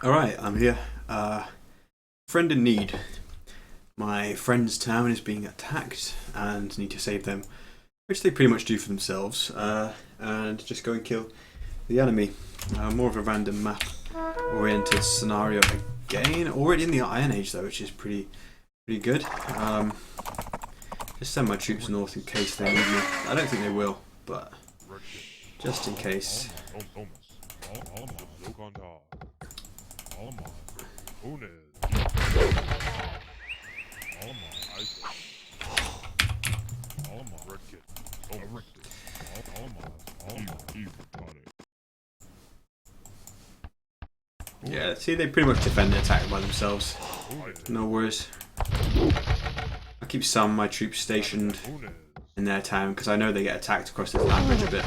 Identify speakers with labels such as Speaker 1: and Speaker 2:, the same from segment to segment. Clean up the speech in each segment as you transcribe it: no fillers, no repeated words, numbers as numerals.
Speaker 1: Alright, I'm here. Friend in need. My friend's town is being attacked and need to save them, which they pretty much do for themselves, and just go and kill the enemy. More of a random map oriented scenario again. Already in the Iron Age though, which is pretty good. Just send my troops north in case they need me. I don't think they will, but just in case. Yeah, see, they pretty much defend the attack by themselves. No worries. I keep some of my troops stationed in their town because I know they get attacked across this land bridge a bit.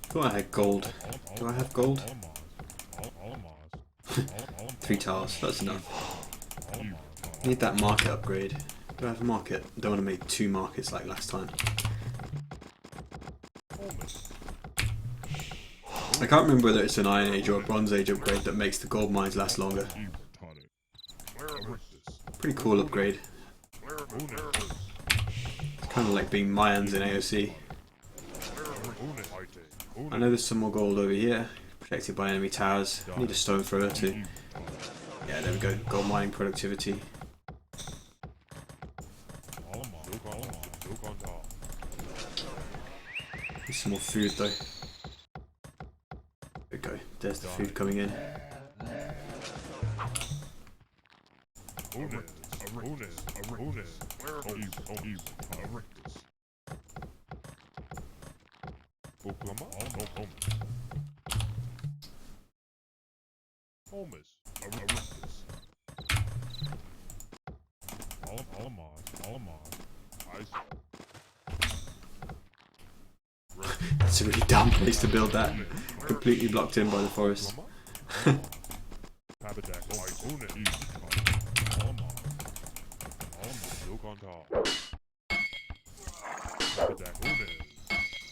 Speaker 1: Thought I had gold. Do I have gold? 3 tiles, that's enough. Need that market upgrade. Do I have a market? Don't want to make 2 markets like last time. I can't remember whether it's an Iron Age or a Bronze Age upgrade that makes the gold mines last longer. Pretty cool upgrade. It's kind of like being Mayans in AOC. I know there's some more gold over here, protected by enemy towers. I need a stone thrower too. Yeah, there we go. Gold mining productivity. Need some more food though. There we go. There's the food coming in. That's a really dumb place to build that. Completely blocked in by the forest.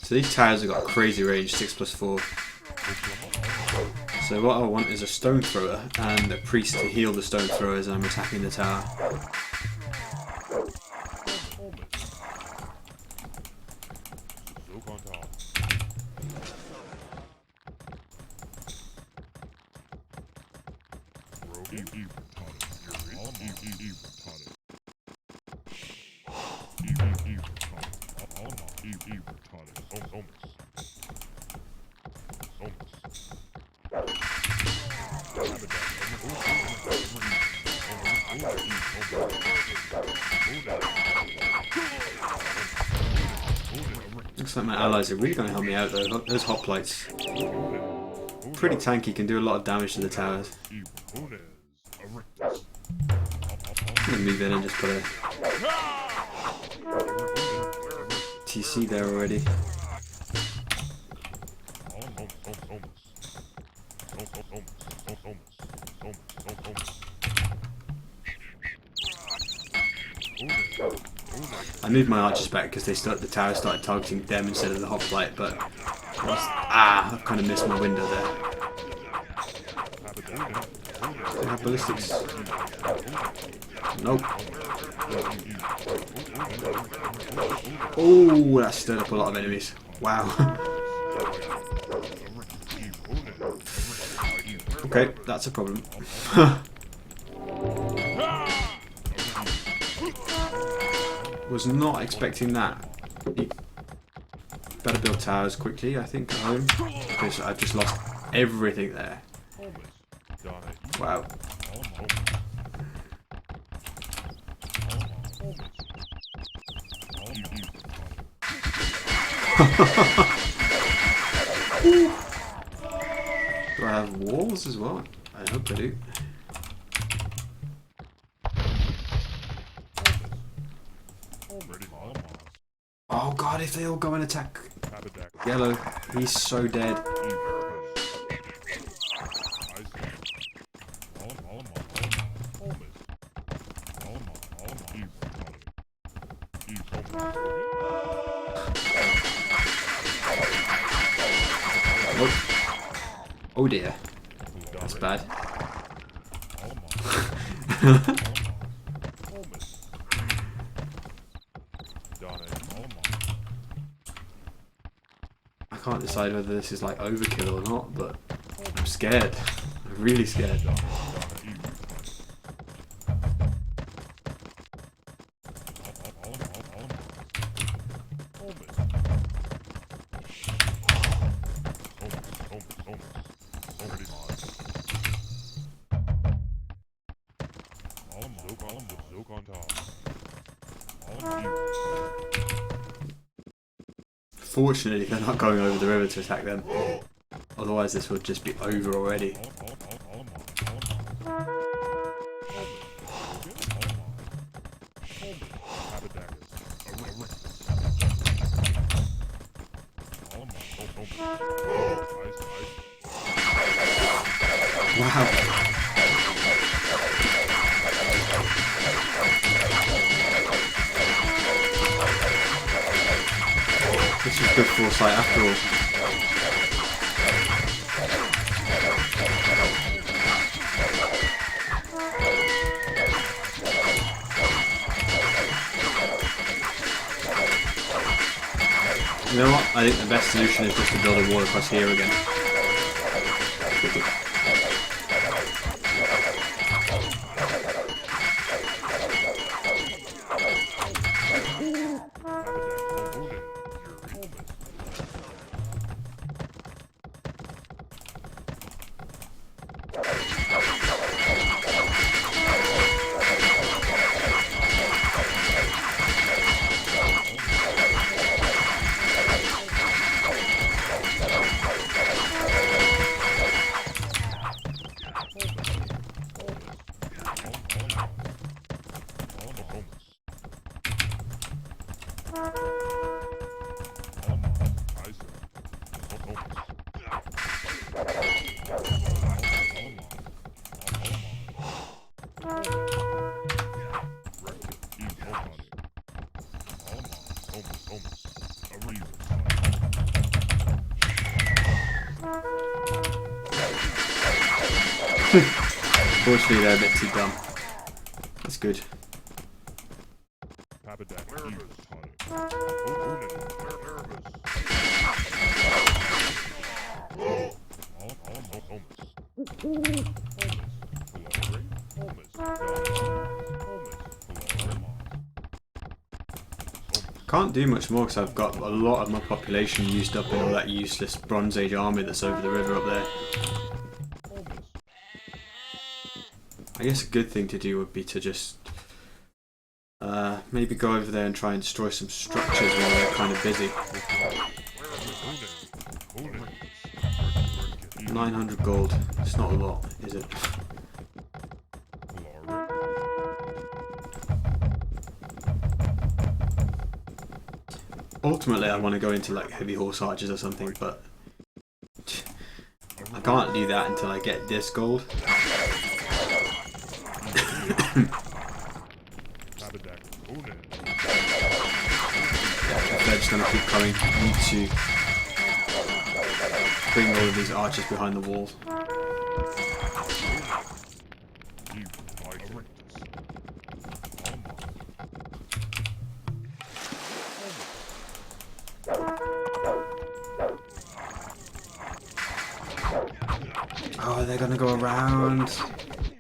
Speaker 1: So these towers have got crazy range, 6+4. So what I want is a stone thrower and a priest to heal the stone thrower as I'm attacking the tower. Looks like my allies are really going to help me out though. Those hoplites. Pretty tanky, can do a lot of damage to the towers. I'm going to move in and just put a TC there already. I moved my archers back because the tower started targeting them instead of the hoplite, but I've kind of missed my window there. Do I have ballistics? Nope. Oh, that stirred up a lot of enemies. Wow. Okay, that's a problem. Was not expecting that. Better build towers quickly, I think, at home, because I've just lost everything there. Wow. Do I have walls as well? I hope I do. Oh god, if they all go and attack yellow, he's so dead. Oh dear. That's bad. I can't decide whether this is like overkill or not, but I'm scared. I'm really scared. Fortunately, they're not going over the river to attack them. Otherwise, this would just be over already. Wow. This is good foresight after all. You know what? I think the best solution is just to build a wall across here again. Unfortunately, they're a bit too dumb. That's good. Can't do much more because I've got a lot of my population used up in all that useless Bronze Age army that's over the river up there. I guess a good thing to do would be to just maybe go over there and try and destroy some structures while they're kind of busy. 900 gold. It's not a lot, is it? Ultimately, I want to go into like heavy horse archers or something, but I can't do that until I get this gold. They're just going to keep coming. I need to bring all of these archers behind the walls. Oh, they're going to go around.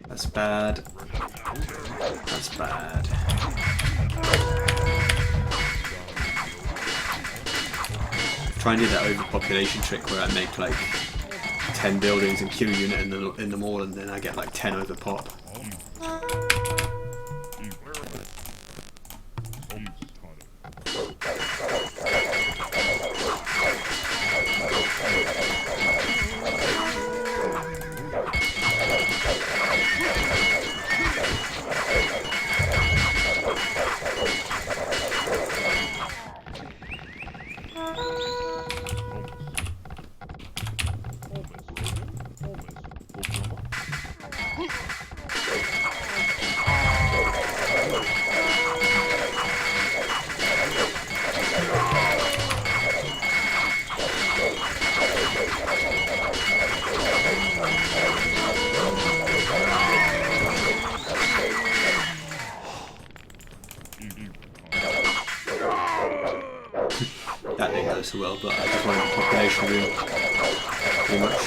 Speaker 1: That's bad. That's bad. Try and do that overpopulation trick where I make like 10 buildings and Q unit in them all, and then I get like 10 over pop. out so well, but I just wanted the population room pretty much.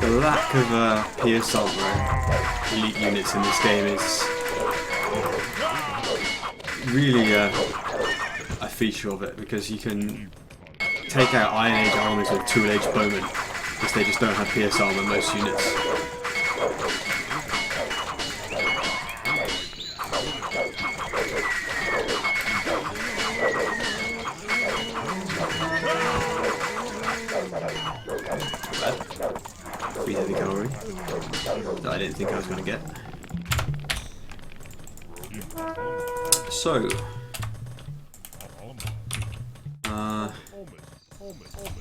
Speaker 1: The lack of Pierce armor elite units in this game is really a feature of it, because you can take out Iron Age armies with Tool Age bowmen, because they just don't have Pierce armor in most units. Free heavy cavalry that I didn't think I was going to get. So, I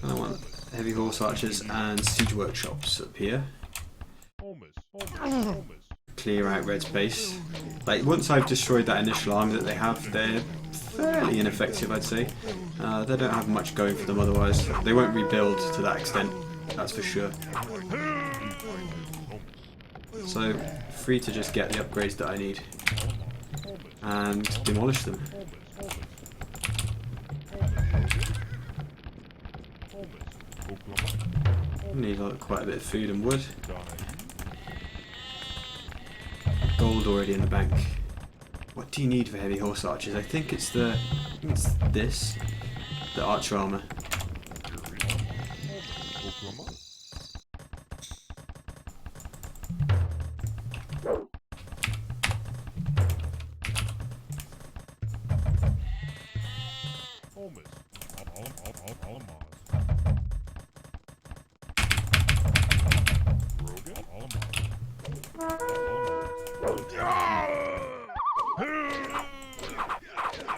Speaker 1: want heavy horse archers and siege workshops up here. Clear out red space. Like, once I've destroyed that initial army that they have, they're fairly ineffective, I'd say. They don't have much going for them otherwise. They won't rebuild to that extent, that's for sure. So, free to just get the upgrades that I need and demolish them. Need quite a bit of food and wood. Gold already in the bank. What do you need for heavy horse archers? I think it's the archer armor.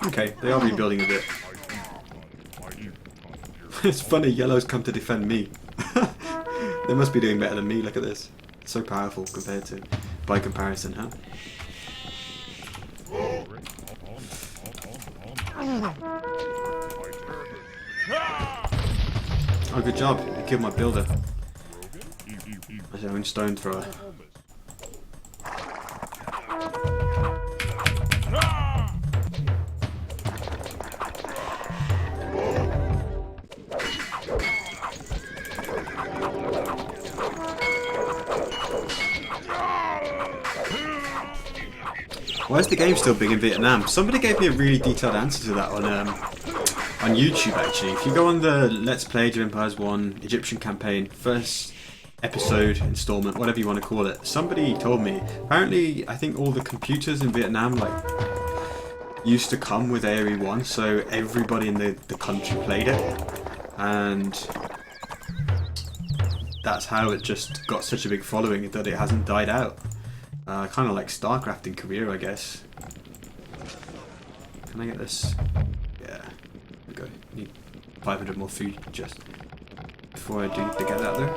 Speaker 1: Okay, they are rebuilding a bit. It's funny, yellow's come to defend me. They must be doing better than me, look at this. It's so powerful compared to, by comparison, huh? Oh, good job, you killed my builder. That's your own stone thrower. Why is the game still big in Vietnam? Somebody gave me a really detailed answer to that on YouTube actually. If you go on the Let's Play Age of Empires 1 Egyptian campaign, first episode, installment, whatever you want to call it, somebody told me, apparently I think all the computers in Vietnam used to come with AoE 1, so everybody in the country played it, and that's how it just got such a big following that it hasn't died out. Kind of like StarCraft in Korea, I guess. Can I get this? Yeah. There we go. Need 500 more food just before I do to get that there.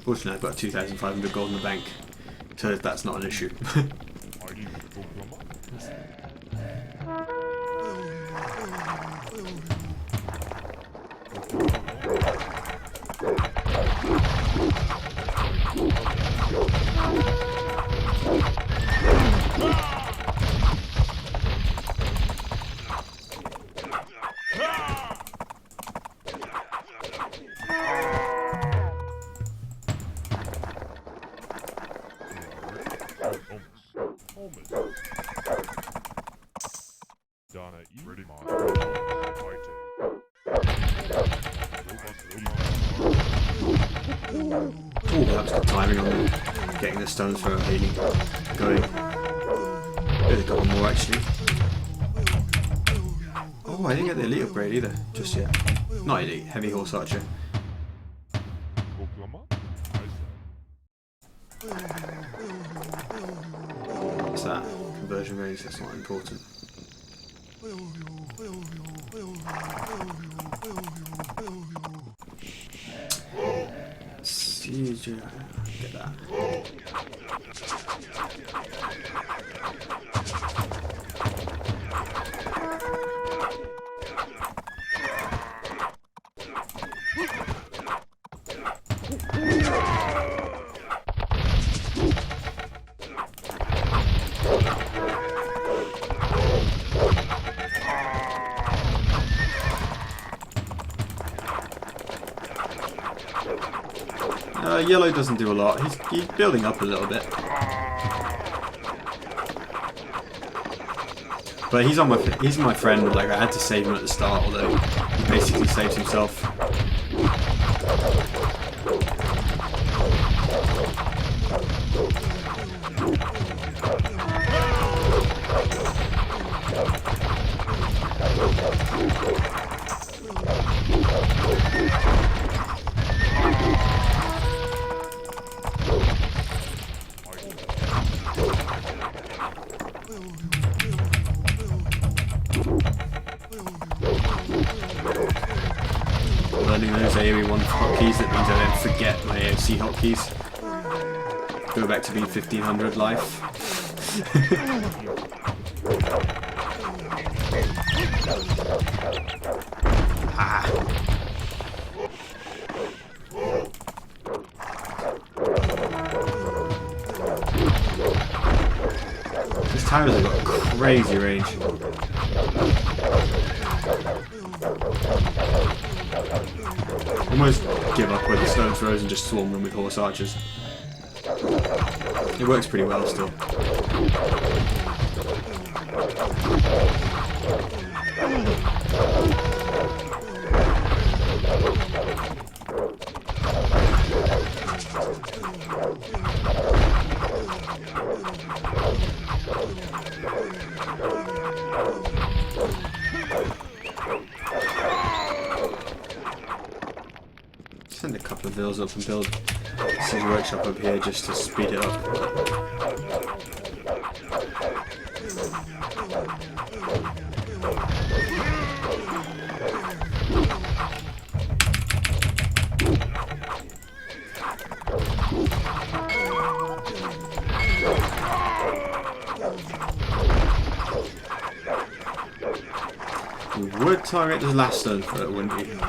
Speaker 1: Fortunately, I've got 2,500 gold in the bank, so that's not an issue. Oh, that was good timing on getting the stones for healing going. Really got one more actually. Oh, I didn't get the elite upgrade either, just yet. Not elite, heavy horse archer. What's that? Conversion range, that's not important. Siege, get that. Yellow doesn't do a lot. He's building up a little bit, but he's my friend. Like I had to save him at the start, although he basically saves himself. Learning those AoE1 hotkeys, that means I don't forget my AOC hotkeys. Go back to being 1500 life. These towers have got crazy range. Almost give up with the stone throws and just swarm them with horse archers. It works pretty well still. Send a couple of vills up and build a Siege workshop up here just to speed it up. You would target the last stone for it, wouldn't you?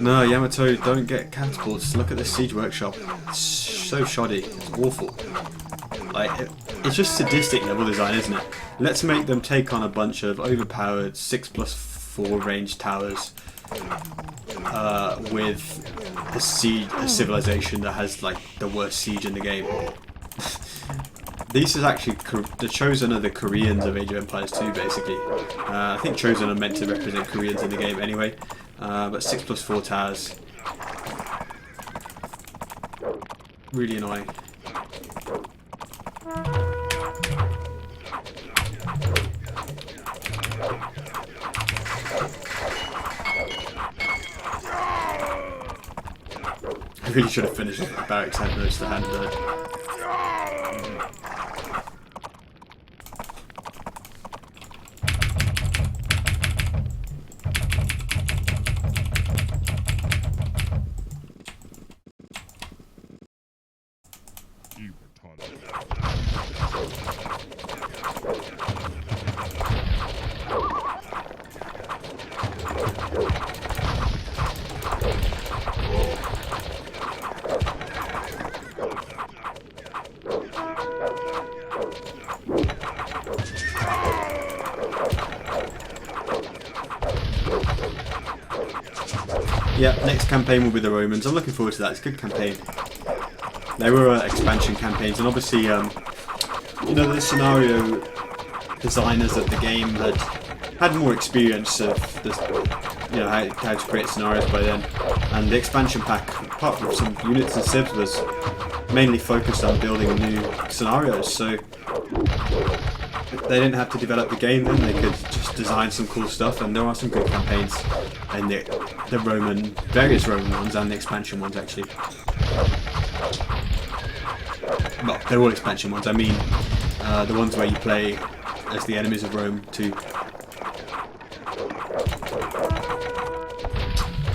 Speaker 1: No, Yamato, don't get catapults. Look at the siege workshop. It's so shoddy. It's awful. Like, it's just sadistic level design, isn't it? Let's make them take on a bunch of overpowered 6+4 range towers with a civilization that has like the worst siege in the game. These is actually the Chosen are the Koreans of Age of Empires 2, basically. I think Chosen are meant to represent Koreans in the game anyway. But 6+4 towers. Really annoying. I really should have finished with barracks had those to hand though. Yeah, next campaign will be the Romans. I'm looking forward to that. It's a good campaign. They were expansion campaigns, and obviously, you know, the scenario designers at the game had more experience of this, you know, how to create scenarios by then. And the expansion pack, apart from some units and civs, was mainly focused on building new scenarios. So they didn't have to develop the game then, they could just design some cool stuff, and there are some good campaigns in the various Roman ones and the expansion ones actually. Well, they're all expansion ones, I mean the ones where you play as the enemies of Rome too.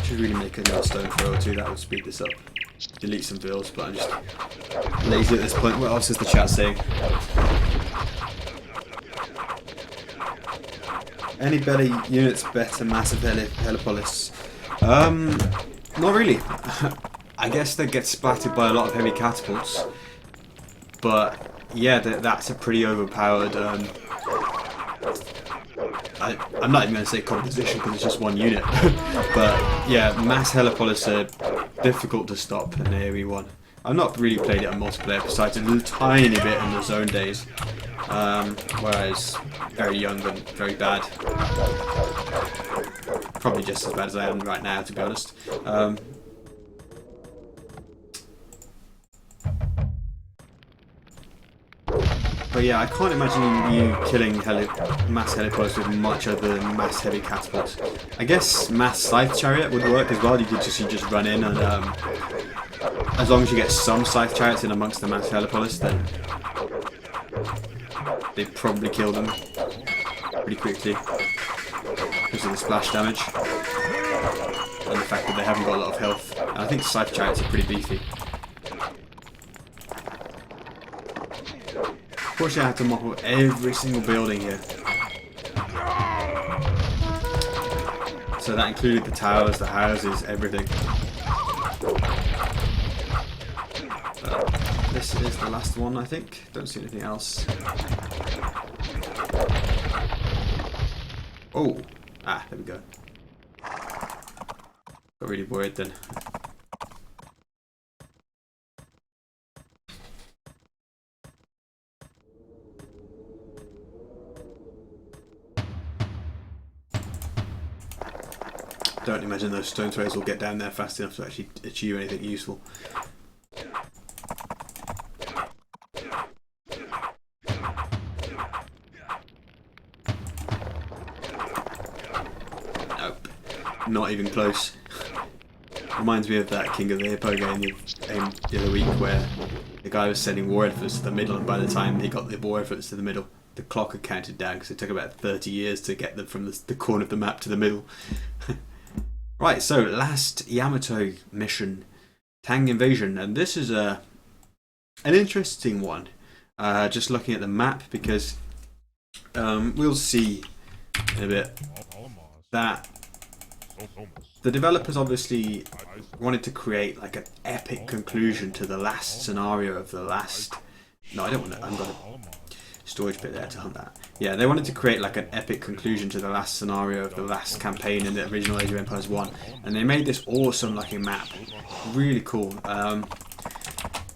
Speaker 1: Should really make another stone thrower too, that would speed this up. Delete some builds, but I'm just lazy at this point. What else is the chat saying? Any better units, better massive helipolis? Not really. I guess they get splattered by a lot of heavy catapults, but yeah, that's a pretty overpowered. I'm not even going to say composition because it's just one unit, but yeah, mass helipolis are difficult to stop in AoE1. I've not really played it on multiplayer besides a little tiny bit in the zone days, where I was very young and very bad. Probably just as bad as I am right now, to be honest. But yeah, I can't imagine you killing mass helipolis with much other than mass heavy catapults. I guess mass scythe chariot would work as well. You just run in, and as long as you get some scythe chariots in amongst the mass helipolis, then they probably kill them pretty quickly because of the splash damage and the fact that they haven't got a lot of health. And I think scythe chariots are pretty beefy. Unfortunately, I had to mop up every single building here. So that included the towers, the houses, everything. This is the last one, I think. Don't see anything else. Oh! Ah, there we go. Got really worried then. Don't imagine those stone throwers will get down there fast enough to actually achieve anything useful. Nope. Not even close. Reminds me of that King of the Hippo game the other week where the guy was sending war efforts to the middle, and by the time he got the war efforts to the middle, the clock had counted down because it took about 30 years to get them from the corner of the map to the middle. Right, so last Yamato mission, Tang invasion, and this is an interesting one. Just looking at the map, because we'll see in a bit that the developers obviously wanted to create like an epic conclusion to the last scenario of the last. No, I don't want to. I've got a storage bit there to hunt that. Yeah, they wanted to create like an epic conclusion to the last scenario of the last campaign in the original Age of Empires 1, and they made this awesome looking map, really cool,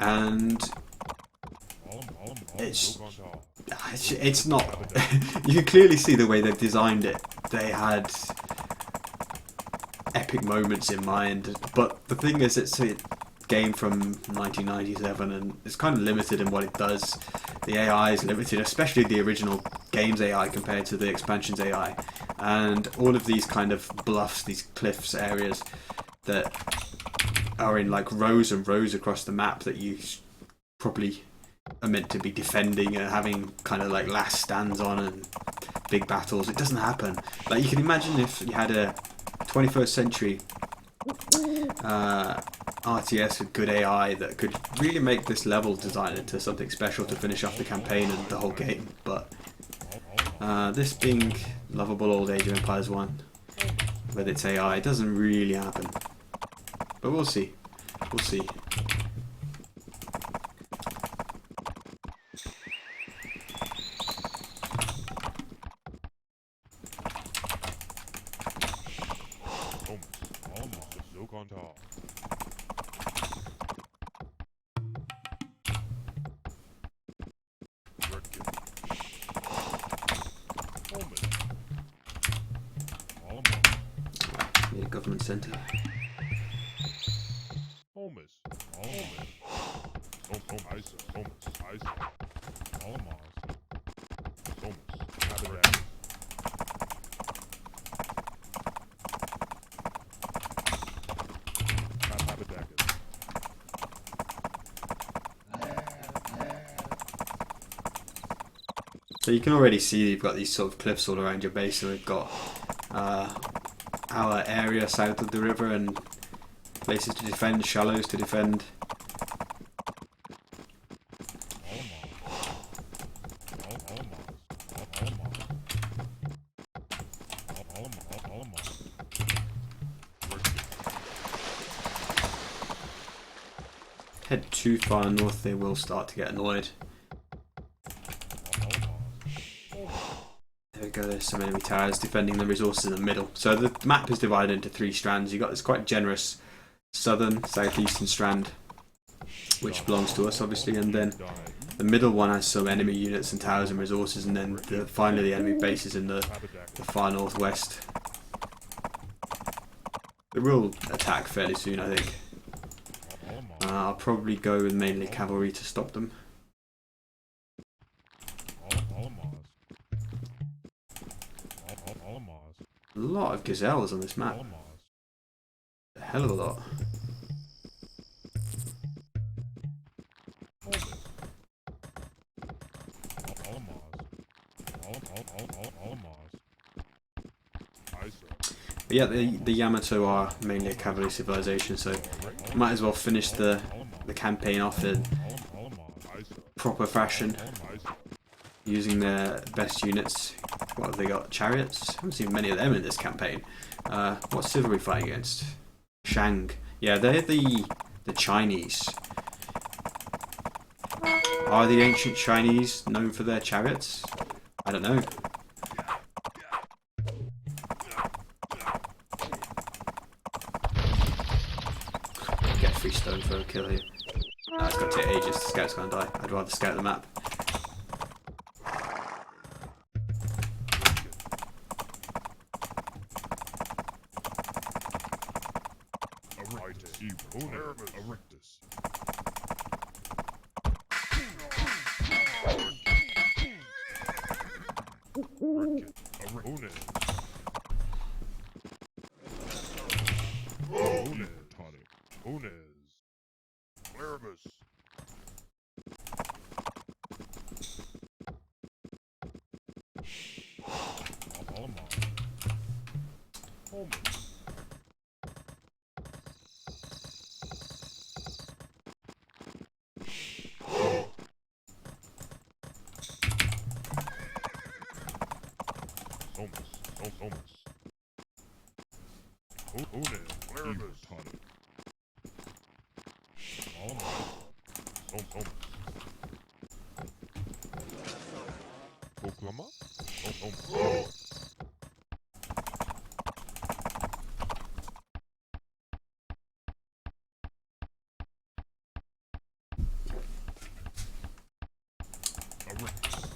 Speaker 1: and it's not. You can clearly see the way they've designed it. They had epic moments in mind, but the thing is, it's a game from 1997 and it's kind of limited in what it does. The AI is limited, especially the original game's AI compared to the expansion's AI, and all of these kind of bluffs, these cliffs areas that are in like rows and rows across the map that you probably are meant to be defending and having kind of like last stands on and big battles. It doesn't happen. Like, you can imagine if you had a 21st century RTS with good AI that could really make this level design into something special to finish off the campaign and the whole game. But this being lovable old Age of Empires 1 with its AI, it doesn't really happen. But we'll see. We'll see. Need a government centre. So you can already see you've got these sort of cliffs all around your base, and we've got our area south of the river and places to defend, shallows to defend. Head too far north, they will start to get annoyed. There we go, there's some enemy towers defending the resources in the middle. So the map is divided into 3 strands. You've got this quite generous southern, southeastern strand, which belongs to us obviously, and then the middle one has some enemy units and towers and resources, and then finally the enemy base is in the far northwest. They will attack fairly soon, I think. I'll probably go with mainly cavalry to stop them. A lot of gazelles on this map. A hell of a lot. But yeah, the Yamato are mainly a cavalry civilization, so might as well finish the campaign off in proper fashion, using their best units. What have they got? Chariots? I haven't seen many of them in this campaign. What civ are we fighting against? Shang. Yeah, they're the Chinese. Are the ancient Chinese known for their chariots? I don't know. Get 3 stone for a kill here. It's going to take ages, the scout's going to die. I'd rather scout the map.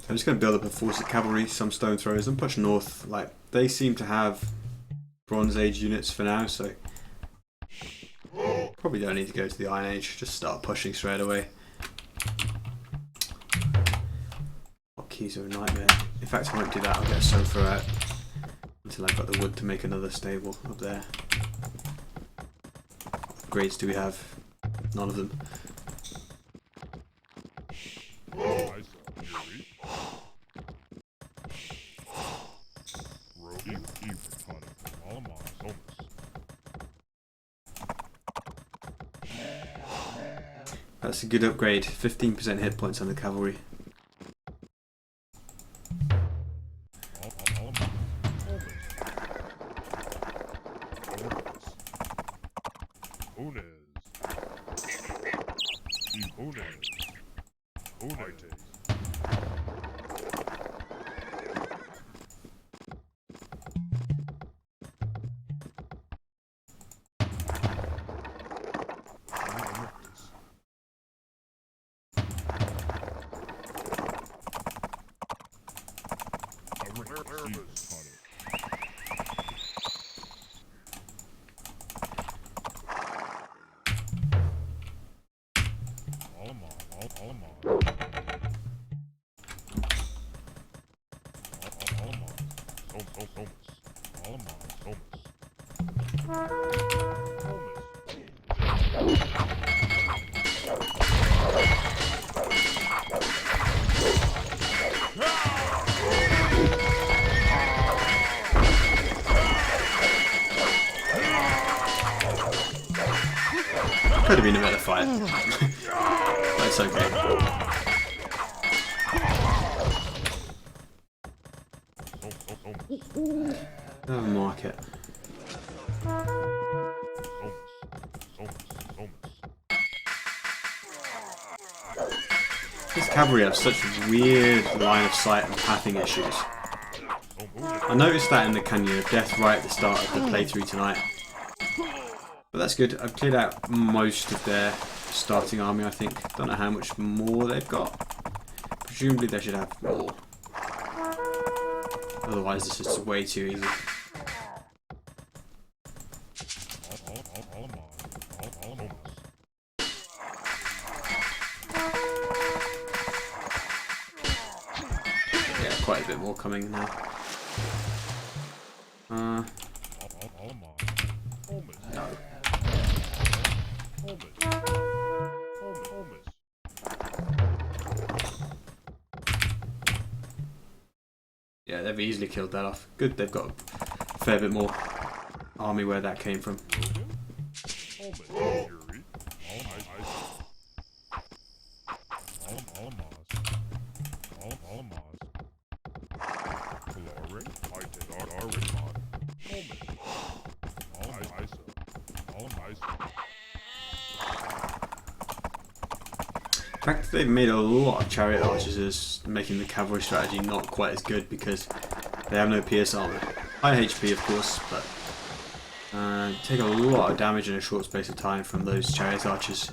Speaker 1: I'm just going to build up a force of cavalry, some stone throwers, and push north. Like, they seem to have Bronze Age units for now, so probably don't need to go to the Iron Age. Just start pushing straight away. Keys are a nightmare. In fact, I won't do that. I'll get a sofa out until I've got the wood to make another stable up there. What grades do we have? None of them. That's a good upgrade. 15% hit points on the cavalry. Could have been a better fight. But it's okay. Oh, market. This cavalry have such weird line of sight and pathing issues. I noticed that in the Canyon of Death right at the start of the playthrough tonight. But that's good. I've cleared out most of their starting army, I think. Don't know how much more they've got. Presumably they should have more. Otherwise this is way too easy. Yeah, quite a bit more coming now. No. Yeah, they've easily killed that off. Good, they've got a fair bit more army where that came from. The fact that they've made a lot of chariot archers is making the cavalry strategy not quite as good because they have no pierce armor. High HP of course, but take a lot of damage in a short space of time from those chariot archers.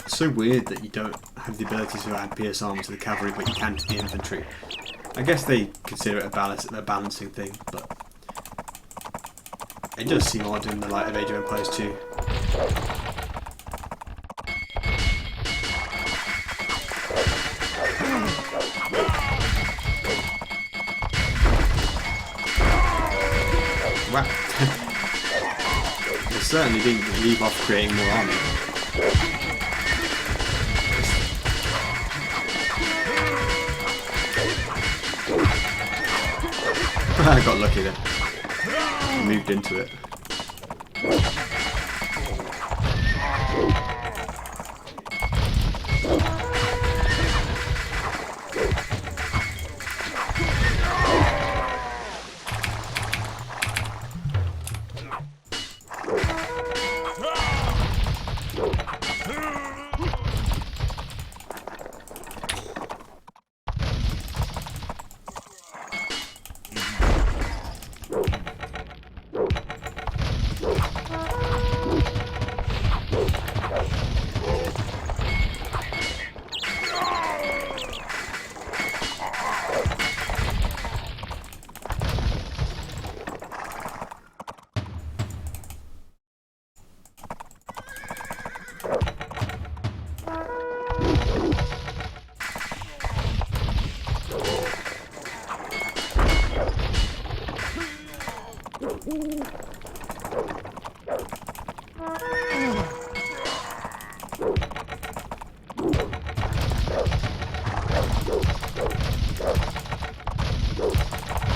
Speaker 1: It's so weird that you don't have the ability to add pierce armor to the cavalry, but you can to the infantry. I guess they consider it a balancing thing, but it does seem odd in the light of Age of Empires 2. Wow. They certainly didn't leave off creating more army. I got lucky there. I moved into it.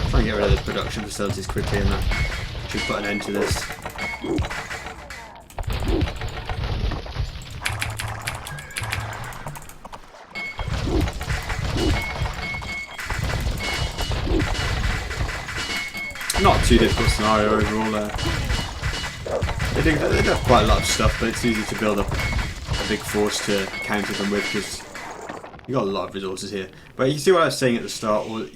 Speaker 1: Try and get rid of the production facilities quickly in that to put an end to this. Not too difficult scenario overall there. They do have quite a lot of stuff, but it's easy to build up a big force to counter them with because you got a lot of resources here. But you see what I was saying at the start, or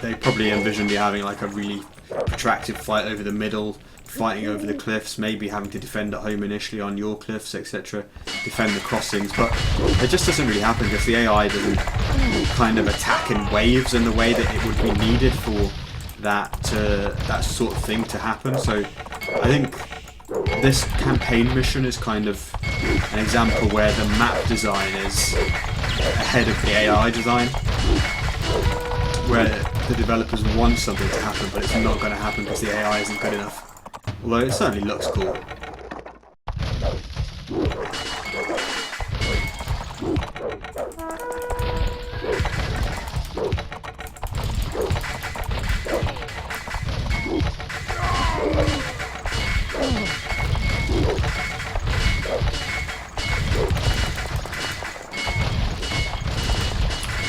Speaker 1: they probably envisioned me having like a really protracted fight over the middle, fighting over the cliffs, maybe having to defend at home initially on your cliffs, etc. Defend the crossings, but it just doesn't really happen because the AI doesn't kind of attack in waves in the way that it would be needed for that sort of thing to happen. So I think this campaign mission is kind of an example where the map design is ahead of the AI design, where the developers want something to happen but it's not going to happen because the AI isn't good enough. Although it certainly looks cool.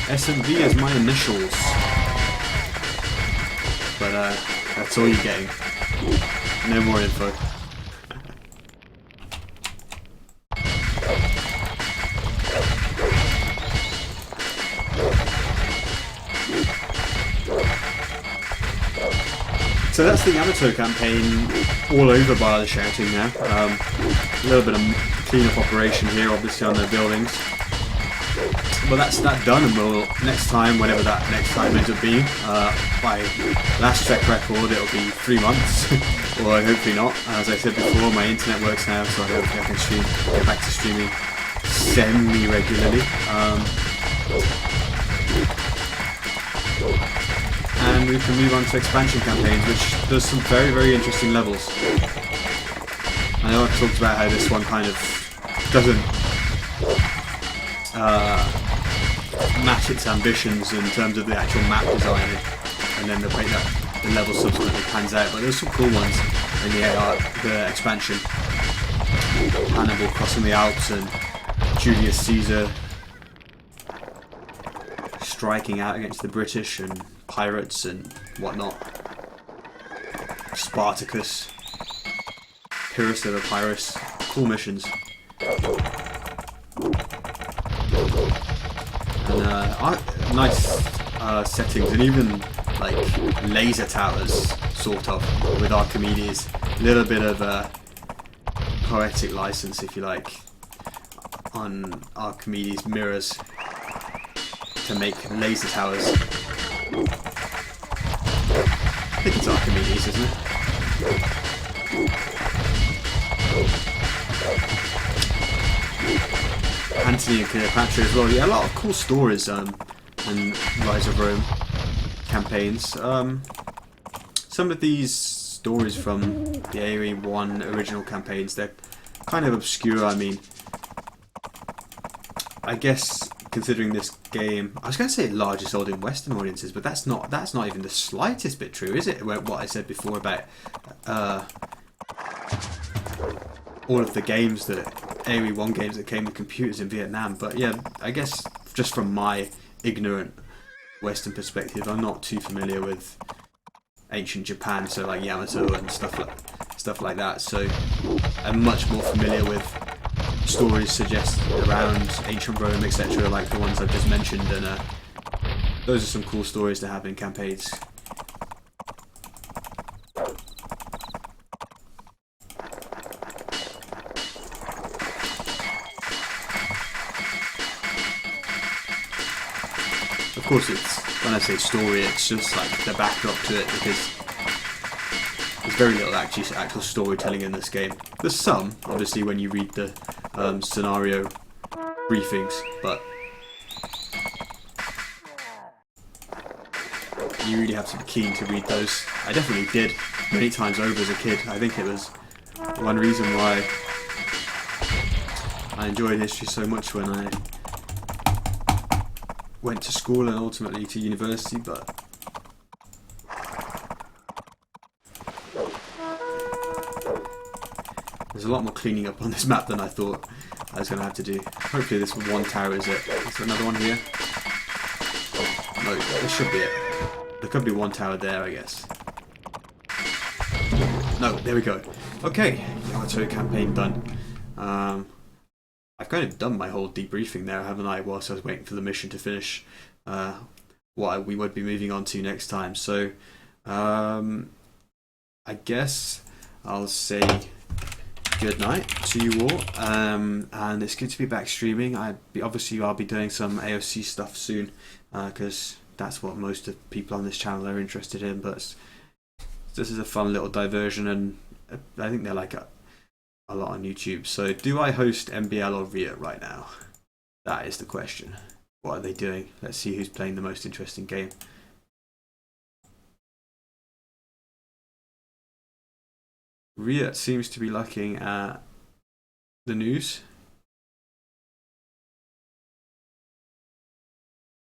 Speaker 1: SMV is my initials, but that's all you're getting. No more info. So that's the Yamato campaign all over by the shouting now. A little bit of clean-up operation here, obviously, on their buildings. But that's that done, and we'll next time, whenever that next time ends up being, by last check record, it'll be 3 months, or hopefully not. As I said before, my internet works now, so I hope I can get back to streaming semi-regularly. And we can move on to expansion campaigns, which does some very, very interesting levels. I know I've talked about how this one kind of doesn't match its ambitions in terms of the actual map design, and then the way that the level subsequently pans out. But there's some cool ones in the expansion. Hannibal crossing the Alps and Julius Caesar striking out against the British and pirates and whatnot. Spartacus, Pyrrhus of Epirus, cool missions. And nice settings, and even like laser towers, sort of, with Archimedes. A little bit of a poetic license, if you like, on Archimedes' mirrors to make laser towers. I think it's Archimedes, isn't it? Antony and Cleopatra as well. Yeah, a lot of cool stories and Rise of Rome campaigns. Some of these stories from the AOE1 original campaigns, they're kind of obscure. I mean, I guess considering this game, I was going to say it largely sold in Western audiences, but that's not even the slightest bit true, is it? What I said before about all of the games that AOE1 games that came with computers in Vietnam. But yeah, I guess just from my ignorant Western perspective, I'm not too familiar with ancient Japan, so like Yamato and stuff like that. So I'm much more familiar with stories suggested around ancient Rome, etc., like the ones I've just mentioned, and those are some cool stories to have in campaigns. Of course, when I say story, it's just like the backdrop to it, because there's very little actual storytelling in this game. There's some, obviously, when you read the scenario briefings, but you really have to be keen to read those. I definitely did many times over as a kid. I think it was one reason why I enjoyed history so much when I went to school and ultimately to university. But There's a lot more cleaning up on this map than I thought I was going to have to do. Hopefully this one tower is it. Is there another one here? Oh, no, this should be it. There could be one tower there, I guess. No, there we go. Okay, Yamato campaign done. I've kind of done my whole debriefing there, haven't I, whilst I was waiting for the mission to finish what we would be moving on to next time. So, I guess I'll say good night to you all, and it's good to be back streaming. Obviously I'll be doing some AOC stuff soon, because that's what most of the people on this channel are interested in, but this is a fun little diversion, and I think they're like a lot on YouTube. So do I host MBL or Riot right now? That is the question. What are they doing? Let's see who's playing the most interesting game. Riot seems to be looking at the news.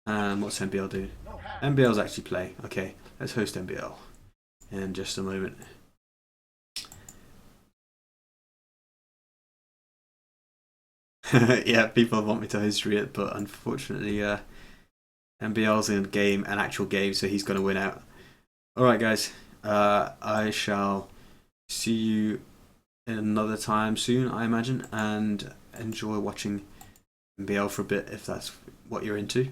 Speaker 1: And what's MBL doing? MBL's actually playing. Okay, let's host MBL in just a moment. Yeah, people want me to host Riot, but unfortunately, MBL's in game, an actual game, so he's going to win out. Alright, guys, I shall see you in another time soon, I imagine, and enjoy watching MBL for a bit if that's what you're into.